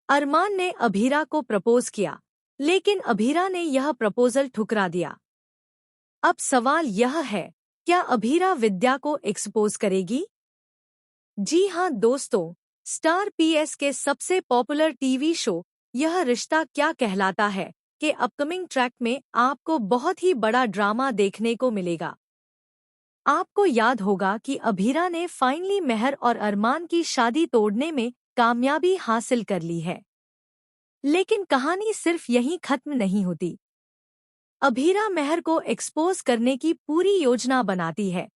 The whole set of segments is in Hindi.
अरमान ने अभीरा को प्रपोज किया, लेकिन अभीरा ने यह प्रपोजल ठुकरा दिया। अब सवाल यह है, क्या अभीरा विद्या को एक्सपोज करेगी? जी हाँ दोस्तों, स्टार पीएस के सबसे पॉपुलर टीवी शो यह रिश्ता क्या कहलाता है के अपकमिंग ट्रैक में आपको बहुत ही बड़ा ड्रामा देखने को मिलेगा। आपको याद होगा कि अभीरा ने फाइनली मेहर और अरमान की शादी तोड़ने में कामयाबी हासिल कर ली है। लेकिन कहानी सिर्फ यहीं खत्म नहीं होती। अभीरा मेहर को एक्सपोज करने की पूरी योजना बनाती है,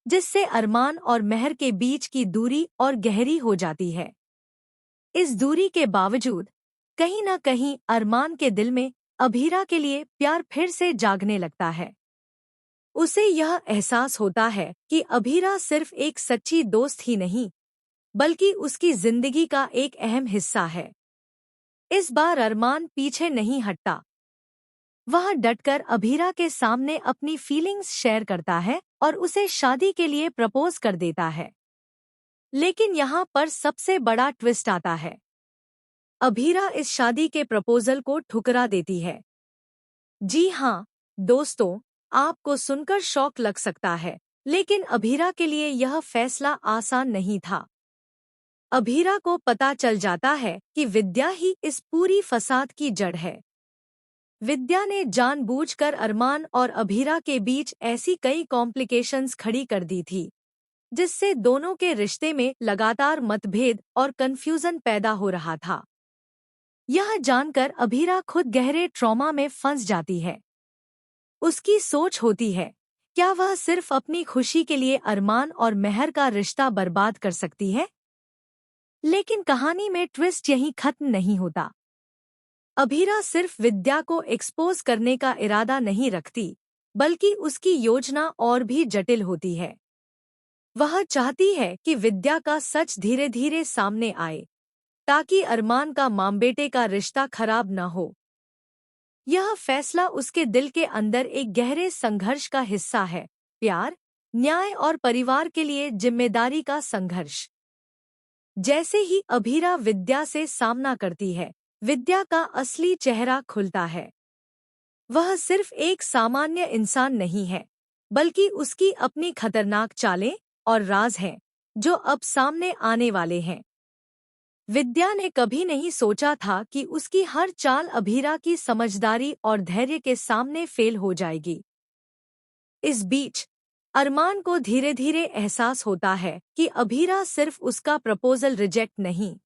जिससे अरमान और मेहर के बीच की दूरी और गहरी हो जाती है। इस दूरी के बावजूद कहीं न कहीं अरमान के दिल में अभीरा के लिए प्यार फिर से जागने लगता है। उसे यह एहसास होता है कि अभीरा सिर्फ एक सच्ची दोस्त ही नहीं, बल्कि उसकी जिंदगी का एक अहम हिस्सा है। इस बार अरमान पीछे नहीं हटता। वह डटकर अभीरा के सामने अपनी फीलिंग्स शेयर करता है और उसे शादी के लिए प्रपोज कर देता है। लेकिन यहाँ पर सबसे बड़ा ट्विस्ट आता है। अभीरा इस शादी के प्रपोजल को ठुकरा देती है। जी हाँ दोस्तों, आपको सुनकर शॉक लग सकता है, लेकिन अभीरा के लिए यह फैसला आसान नहीं था। अभीरा को पता चल जाता है कि विद्या ही इस पूरी फसाद की जड़ है। विद्या ने जानबूझकर अरमान और अभीरा के बीच ऐसी कई कॉम्प्लिकेशंस खड़ी कर दी थी, जिससे दोनों के रिश्ते में लगातार मतभेद और कंफ्यूजन पैदा हो रहा था। यह जानकर अभीरा खुद गहरे ट्रॉमा में फंस जाती है। उसकी सोच होती है, क्या वह सिर्फ अपनी खुशी के लिए अरमान और मेहर का रिश्ता बर्बाद कर सकती है? लेकिन कहानी में ट्विस्ट यहीं खत्म नहीं होता। अभीरा सिर्फ विद्या को एक्सपोज करने का इरादा नहीं रखती, बल्कि उसकी योजना और भी जटिल होती है। वह चाहती है कि विद्या का सच धीरे धीरे सामने आए, ताकि अरमान का मां बेटे का रिश्ता खराब न हो। यह फैसला उसके दिल के अंदर एक गहरे संघर्ष का हिस्सा है, प्यार, न्याय और परिवार के लिए जिम्मेदारी का संघर्ष। जैसे ही अभीरा विद्या से सामना करती है, विद्या का असली चेहरा खुलता है। वह सिर्फ एक सामान्य इंसान नहीं है, बल्कि उसकी अपनी खतरनाक चालें और राज हैं, जो अब सामने आने वाले हैं। विद्या ने कभी नहीं सोचा था कि उसकी हर चाल अभीरा की समझदारी और धैर्य के सामने फेल हो जाएगी। इस बीच अरमान को धीरे धीरे एहसास होता है कि अभीरा सिर्फ उसका प्रपोजल रिजेक्ट नहीं,